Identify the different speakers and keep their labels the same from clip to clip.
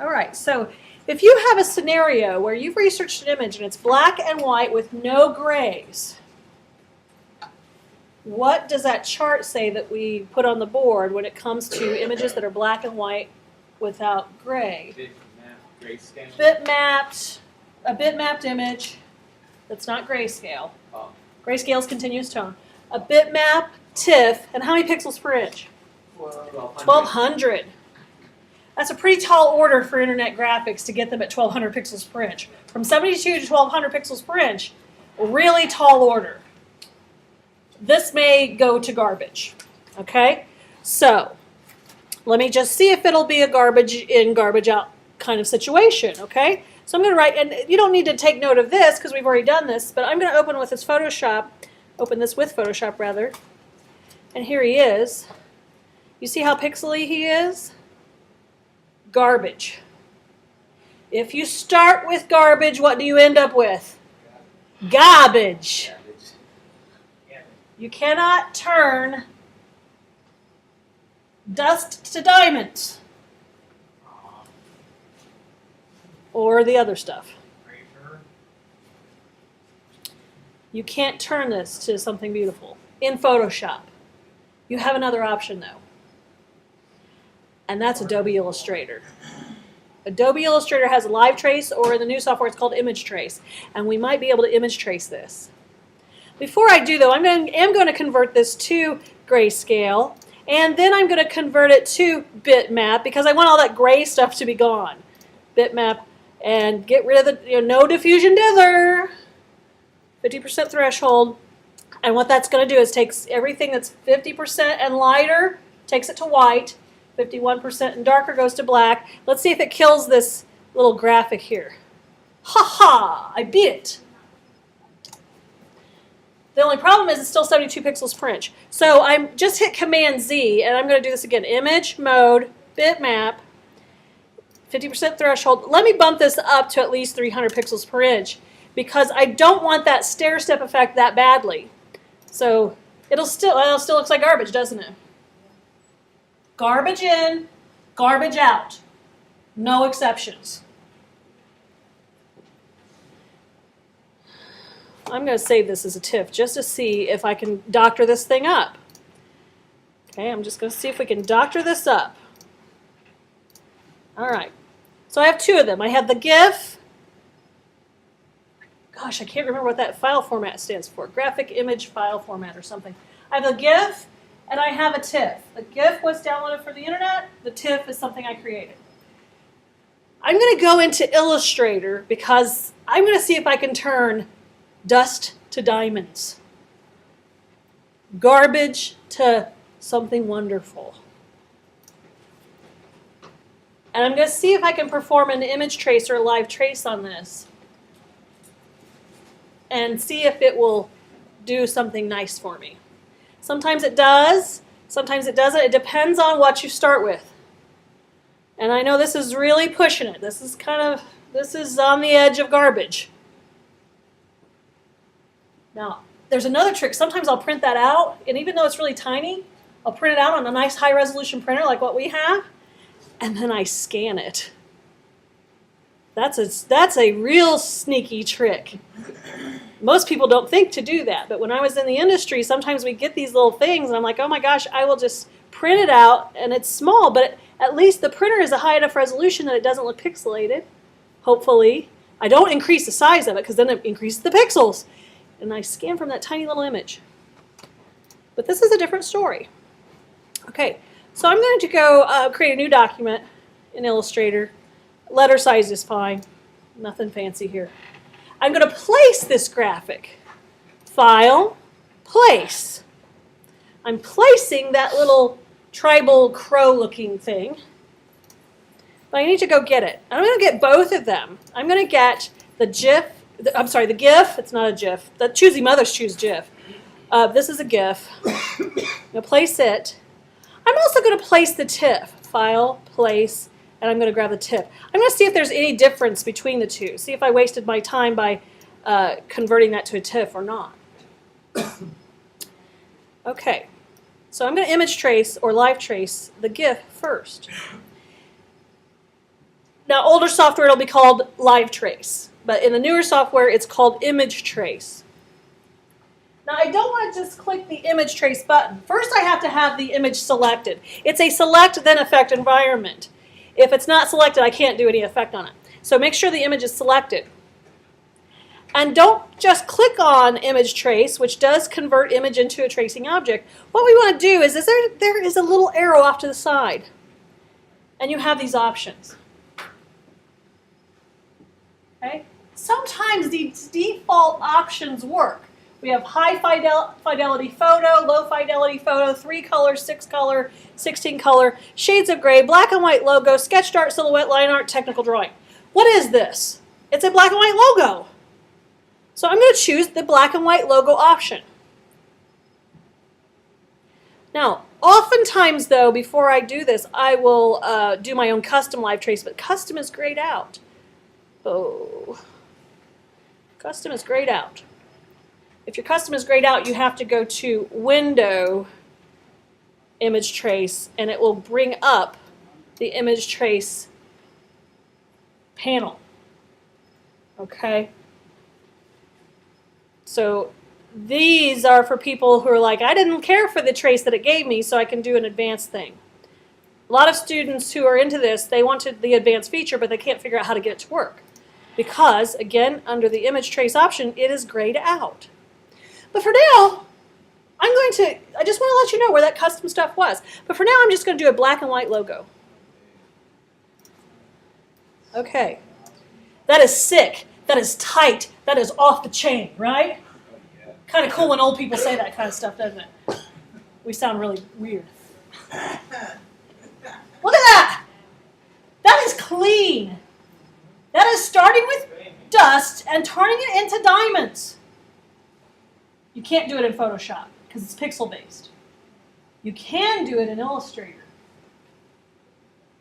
Speaker 1: All right, so if you have a scenario where you've researched an image and it's black and white with no grays, what does that chart say that we put on the board when it comes to images that are black and white without gray?
Speaker 2: Grayscale.
Speaker 1: A bitmapped image that's not grayscale.
Speaker 2: Oh.
Speaker 1: Grayscale is continuous tone. A bitmap, TIFF, and how many pixels per inch? 1200. That's a pretty tall order for internet graphics to get them at 1200 pixels per inch. From 72 to 1200 pixels per inch, a really tall order. This may go to garbage. Okay? So, let me just see if it'll be a garbage in, garbage out kind of situation. Okay? So I'm going to write, and you don't need to take note of this because we've already done this, but I'm going to open with this Photoshop, open this with Photoshop rather, and here he is. You see how pixely he is? Garbage. If you start with garbage, what do you end up with? Garbage. You cannot turn dust to diamonds. Or the other stuff. You can't turn this to something beautiful in Photoshop. You have another option though. And that's Adobe Illustrator. Adobe Illustrator has a live trace, or in the new software it's called image trace. And we might be able to image trace this. Before I do though, I am going to convert this to grayscale. And then I'm going to convert it to bitmap because I want all that gray stuff to be gone. Bitmap, and get rid of the no diffusion dither. 50% threshold. And what that's going to do is takes everything that's 50% and lighter, takes it to white. 51% and darker goes to black. Let's see if it kills this little graphic here. Ha ha! I beat it. The only problem is it's still 72 pixels per inch. So I'm just hit Command Z, and I'm going to do this again. Image, mode, bitmap, 50% threshold. Let me bump this up to at least 300 pixels per inch because I don't want that stair-step effect that badly. So it still looks like garbage, doesn't it? Garbage in, garbage out. No exceptions. I'm going to save this as a TIFF just to see if I can doctor this thing up. Okay, I'm just going to see if we can doctor this up. All right. So I have two of them. I have the GIF. Gosh, I can't remember what that file format stands for. Graphic image file format or something. I have a GIF. And I have a TIFF. The GIF was downloaded for the internet. The TIFF is something I created. I'm going to go into Illustrator because I'm going to see if I can turn dust to diamonds. Garbage to something wonderful. And I'm going to see if I can perform an image trace or a live trace on this. And see if it will do something nice for me. Sometimes it does, sometimes it doesn't. It depends on what you start with. And I know this is really pushing it. This is on the edge of garbage. Now, there's another trick. Sometimes I'll print that out, and even though it's really tiny, I'll print it out on a nice high-resolution printer like what we have, and then I scan it. That's a real sneaky trick. Most people don't think to do that, but when I was in the industry, sometimes we get these little things, and I'm like, oh my gosh, I will just print it out, and it's small, but at least the printer is a high enough resolution that it doesn't look pixelated, hopefully. I don't increase the size of it, because then it increases the pixels, and I scan from that tiny little image. But this is a different story. Okay, so I'm going to go create a new document in Illustrator. Letter size is fine, nothing fancy here. I'm going to place this graphic. File, place. I'm placing that little tribal crow looking thing. But I need to go get it. I'm going to get both of them. I'm going to get the GIF. The GIF. It's not a GIF. The Choosy Mothers choose GIF. This is a GIF. I'm going to place it. I'm also going to place the TIFF. File, place, and I'm going to grab the TIFF. I'm going to see if there's any difference between the two. See if I wasted my time by converting that to a TIFF or not. Okay. So I'm going to image trace or live trace the GIF first. Now, older software, it'll be called Live Trace. But in the newer software, it's called Image Trace. Now, I don't want to just click the Image Trace button. First, I have to have the image selected. It's a select, then effect environment. If it's not selected, I can't do any effect on it. So make sure the image is selected. And don't just click on Image Trace, which does convert image into a tracing object. What we want to do is there is a little arrow off to the side. And you have these options. Okay? Sometimes these default options work. We have high fidelity photo, low fidelity photo, 3 color, 6 color, 16 color, shades of gray, black and white logo, sketch art, silhouette, line art, technical drawing. What is this? It's a black and white logo. So I'm going to choose the black and white logo option. Now, oftentimes though, before I do this, I will do my own custom live trace, but custom is grayed out. Oh, custom is grayed out. If your custom is grayed out, you have to go to Window, Image Trace, and it will bring up the Image Trace panel. Okay? So these are for people who are like, I didn't care for the trace that it gave me, so I can do an advanced thing. A lot of students who are into this, they wanted the advanced feature, but they can't figure out how to get it to work. Because, again, under the Image Trace option, it is grayed out. But for now, I just want to let you know where that custom stuff was. But for now, I'm just going to do a black and white logo. Okay. That is sick. That is tight. That is off the chain, right? Kind of cool when old people say that kind of stuff, doesn't it? We sound really weird. Look at that. That is clean. That is starting with dust and turning it into diamonds. You can't do it in Photoshop because it's pixel-based. You can do it in Illustrator.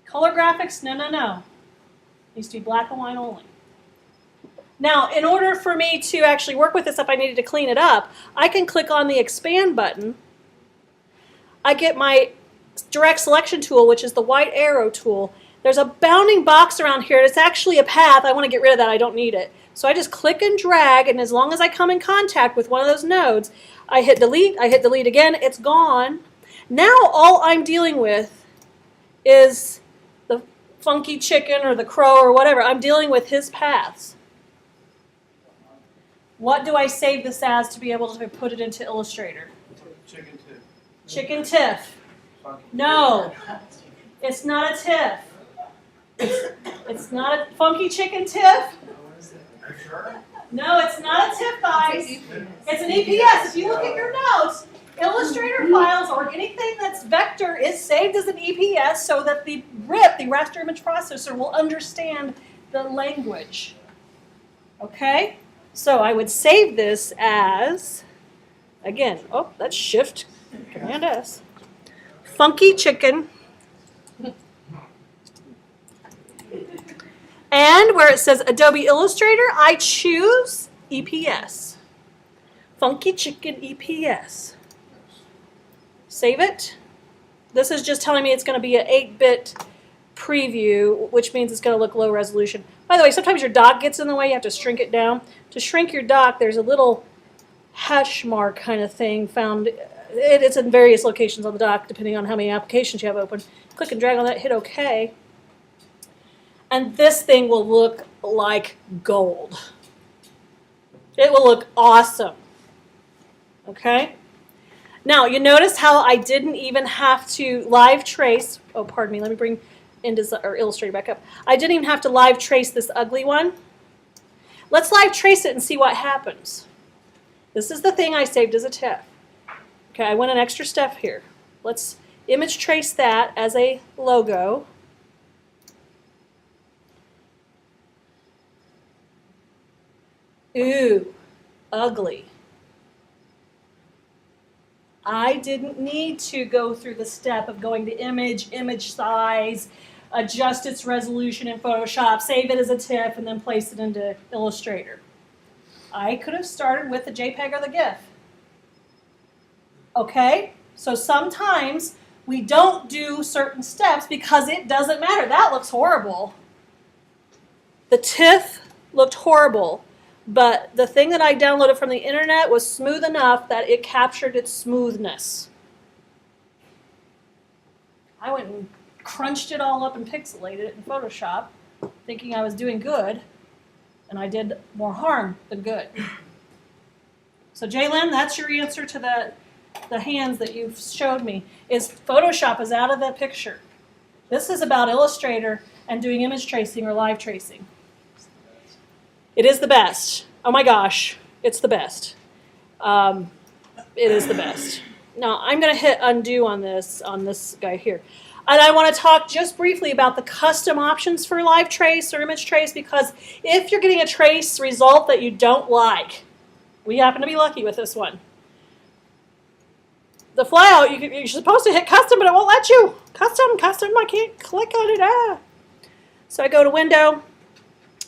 Speaker 1: Color graphics, no. It needs to be black and white only. Now, in order for me to actually work with this, if I needed to clean it up, I can click on the Expand button. I get my Direct Selection tool, which is the white arrow tool. There's a bounding box around here. It's actually a path. I want to get rid of that. I don't need it. So I just click and drag, and as long as I come in contact with one of those nodes, I hit delete. I hit delete again. It's gone. Now all I'm dealing with is the funky chicken or the crow or whatever. I'm dealing with his paths. What do I save this as to be able to put it into Illustrator?
Speaker 2: Chicken tiff.
Speaker 1: Chicken tiff. No, it's not a tiff. It's not a funky chicken tiff. No, it's not a tiff, guys. It's an EPS. If you look at your notes, Illustrator files or anything that's vector is saved as an EPS so that the RIP, the raster image processor, will understand the language. Okay? So I would save this as, again, oh, that's Shift, Command S. Funky chicken. And where it says Adobe Illustrator, I choose EPS. Funky Chicken EPS. Save it. This is just telling me it's going to be an 8-bit preview, which means it's going to look low resolution. By the way, sometimes your dock gets in the way. You have to shrink it down. To shrink your dock, there's a little hash mark kind of thing found. It's in various locations on the dock, depending on how many applications you have open. Click and drag on that, hit OK. And this thing will look like gold. It will look awesome. Okay? Now, you notice how I didn't even have to live trace. Oh, pardon me. Let me bring Illustrator back up. I didn't even have to live trace this ugly one. Let's live trace it and see what happens. This is the thing I saved as a TIFF. Okay, I went an extra step here. Let's image trace that as a logo. Ooh, ugly. I didn't need to go through the step of going to image size, adjust its resolution in Photoshop, save it as a TIFF, and then place it into Illustrator. I could have started with the JPEG or the GIF. Okay? So sometimes we don't do certain steps because it doesn't matter. That looks horrible. The TIFF looked horrible, but the thing that I downloaded from the internet was smooth enough that it captured its smoothness. I went and crunched it all up and pixelated it in Photoshop, thinking I was doing good, and I did more harm than good. So Jalen, that's your answer to the hands that you've showed me, is Photoshop is out of the picture. This is about Illustrator and doing image tracing or live tracing. It is the best. Oh my gosh, it's the best. It is the best. Now, I'm going to hit undo on this guy here. And I want to talk just briefly about the custom options for live trace or image trace, because if you're getting a trace result that you don't like, we happen to be lucky with this one. The flyout, you're supposed to hit custom, but it won't let you. Custom, I can't click on it. So I go to Window,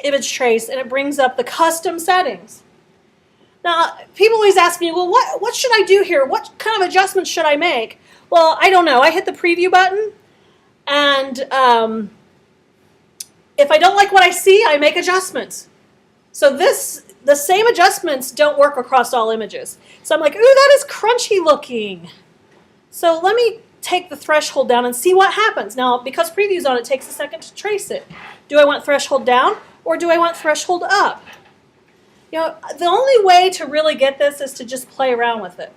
Speaker 1: Image Trace, and it brings up the custom settings. Now, people always ask me, well, what should I do here? What kind of adjustments should I make? Well, I don't know. I hit the preview button, and if I don't like what I see, I make adjustments. So the same adjustments don't work across all images. So I'm like, ooh, that is crunchy looking. So let me take the threshold down and see what happens. Now, because preview's on, it takes a second to trace it. Do I want threshold down or do I want threshold up? You know, the only way to really get this is to just play around with it.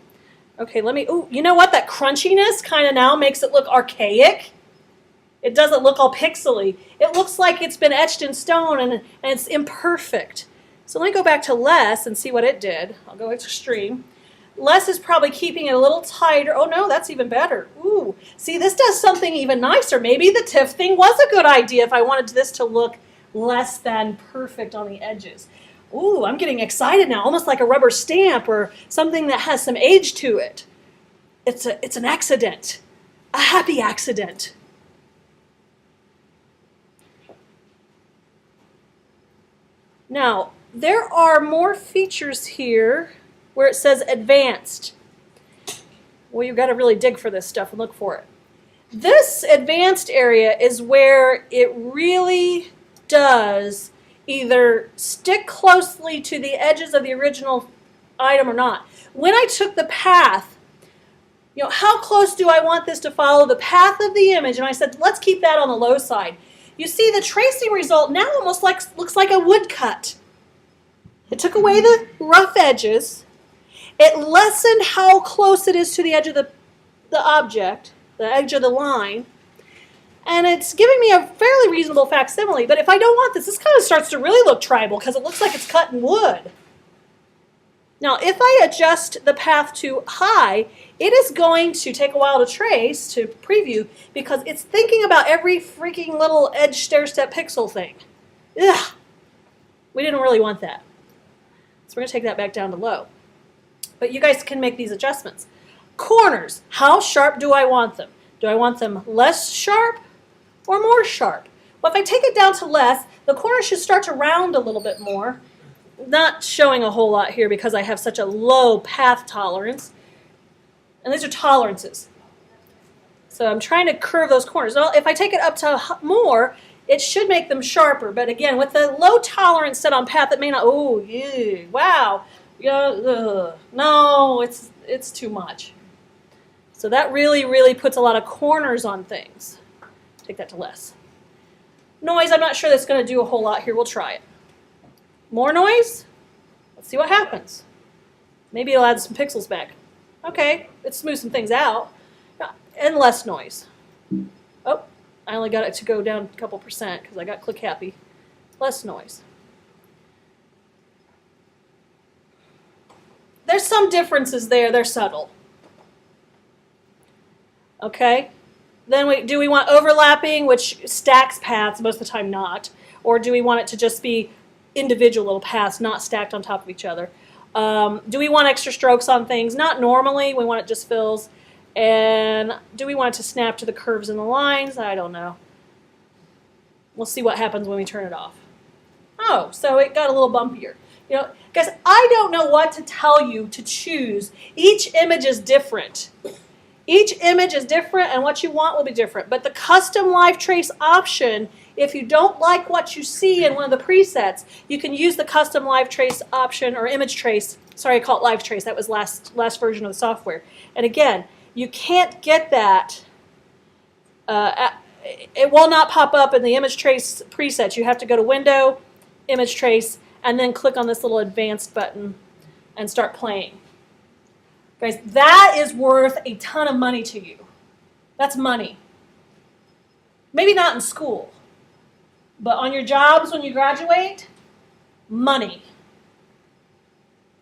Speaker 1: Okay, ooh, you know what? That crunchiness kind of now makes it look archaic. It doesn't look all pixely. It looks like it's been etched in stone and it's imperfect. So let me go back to less and see what it did. I'll go extreme. Less is probably keeping it a little tighter. Oh no, that's even better. Ooh, see, this does something even nicer. Maybe the TIFF thing was a good idea if I wanted this to look less than perfect on the edges. Ooh, I'm getting excited now, almost like a rubber stamp or something that has some age to it. It's an accident, a happy accident. Now, there are more features here where it says advanced. Well, you've got to really dig for this stuff and look for it. This advanced area is where it really does either stick closely to the edges of the original item or not. When I took the path, you know, how close do I want this to follow the path of the image? And I said, let's keep that on the low side. You see, the tracing result now almost looks like a woodcut. It took away the rough edges. It lessened how close it is to the edge of the object, the edge of the line. And it's giving me a fairly reasonable facsimile. But if I don't want this, this kind of starts to really look tribal because it looks like it's cut in wood. Now, if I adjust the path to high, it is going to take a while to trace, to preview, because it's thinking about every freaking little edge stair-step pixel thing. Ugh. We didn't really want that. So we're going to take that back down to low. But you guys can make these adjustments. Corners. How sharp do I want them? Do I want them less sharp or more sharp? Well, if I take it down to less, the corners should start to round a little bit more. Not showing a whole lot here because I have such a low path tolerance. And these are tolerances. So I'm trying to curve those corners. Well, if I take it up to more, it should make them sharper. But again, with the low tolerance set on path, it may not, oh, yeah, wow. No, it's too much. So that really puts a lot of corners on things. Take that to less. Noise, I'm not sure that's going to do a whole lot here. We'll try it. More noise? Let's see what happens. Maybe it'll add some pixels back. Okay, it smooths some things out. And less noise. Oh, I only got it to go down a couple percent because I got click happy. Less noise. There's some differences there. They're subtle. Okay? Then do we want overlapping, which stacks paths, most of the time not. Or do we want it to just be individual little paths, not stacked on top of each other? Do we want extra strokes on things? Not normally. We want it just fills. And do we want it to snap to the curves and the lines? I don't know. We'll see what happens when we turn it off. Oh, so it got a little bumpier. You know, guys, I don't know what to tell you to choose. Each image is different. Each image is different and what you want will be different. But the custom live trace option, if you don't like what you see in one of the presets, you can use the custom live trace option or image trace. Sorry, I call it live trace. That was last version of the software. And again, you can't get that. It will not pop up in the image trace presets. You have to go to Window, Image Trace, and then click on this little advanced button and start playing. Guys, that is worth a ton of money to you. That's money. Maybe not in school, but on your jobs when you graduate, money.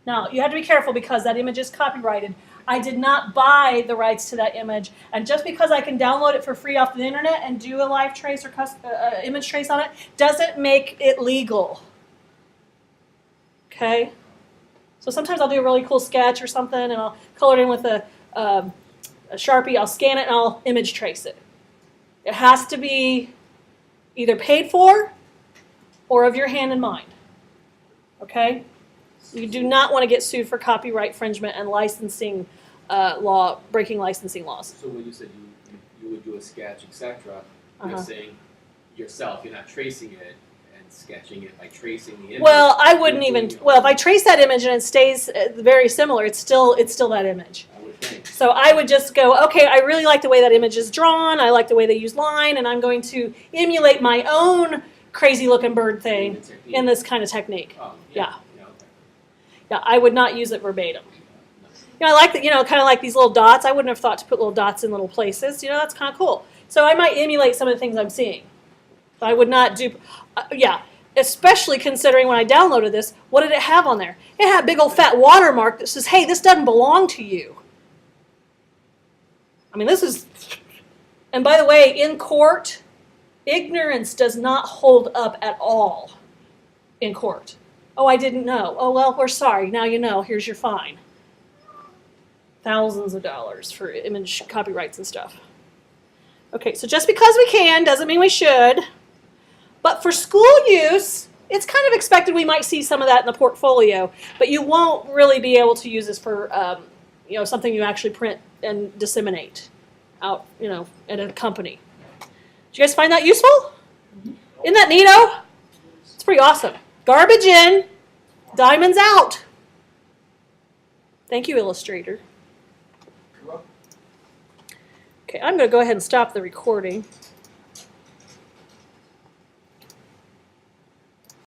Speaker 1: Now, you have to be careful because that image is copyrighted. I did not buy the rights to that image, and just because I can download it for free off the internet and do a live trace or image trace on it doesn't make it legal. Okay? So sometimes I'll do a really cool sketch or something, and I'll color it in with a Sharpie. I'll scan it, and I'll image trace it. It has to be either paid for or of your hand and mind. Okay? You do not want to get sued for copyright infringement and licensing breaking licensing laws.
Speaker 2: So when you said you would do a sketch, etc., you're saying yourself, you're not tracing it and sketching it by tracing the image.
Speaker 1: Well, I wouldn't even. Well, if I trace that image and it stays very similar, it's still that image.
Speaker 2: I would think.
Speaker 1: So I would just go, okay, I really like the way that image is drawn. I like the way they use line, and I'm going to emulate my own crazy looking bird thing in this kind of technique.
Speaker 2: Oh,
Speaker 1: Yeah. Yeah, I would not use it verbatim. I like that, kind of like these little dots. I wouldn't have thought to put little dots in little places. That's kind of cool. So I might emulate some of the things I'm seeing. But I would not do, especially considering when I downloaded this, what did it have on there? It had a big old fat watermark that says, hey, this doesn't belong to you. I mean, this is, and by the way, in court, ignorance does not hold up at all in court. Oh, I didn't know. Oh, well, we're sorry. Now you know. Here's your fine. Thousands of dollars for image copyrights and stuff. Okay, so just because we can doesn't mean we should. But for school use, it's kind of expected we might see some of that in the portfolio, but you won't really be able to use this for something you actually print and disseminate out, at a company. Did you guys find that useful? Isn't that neato? It's pretty awesome. Garbage in, diamonds out. Thank you, Illustrator. Okay, I'm going to go ahead and stop the recording.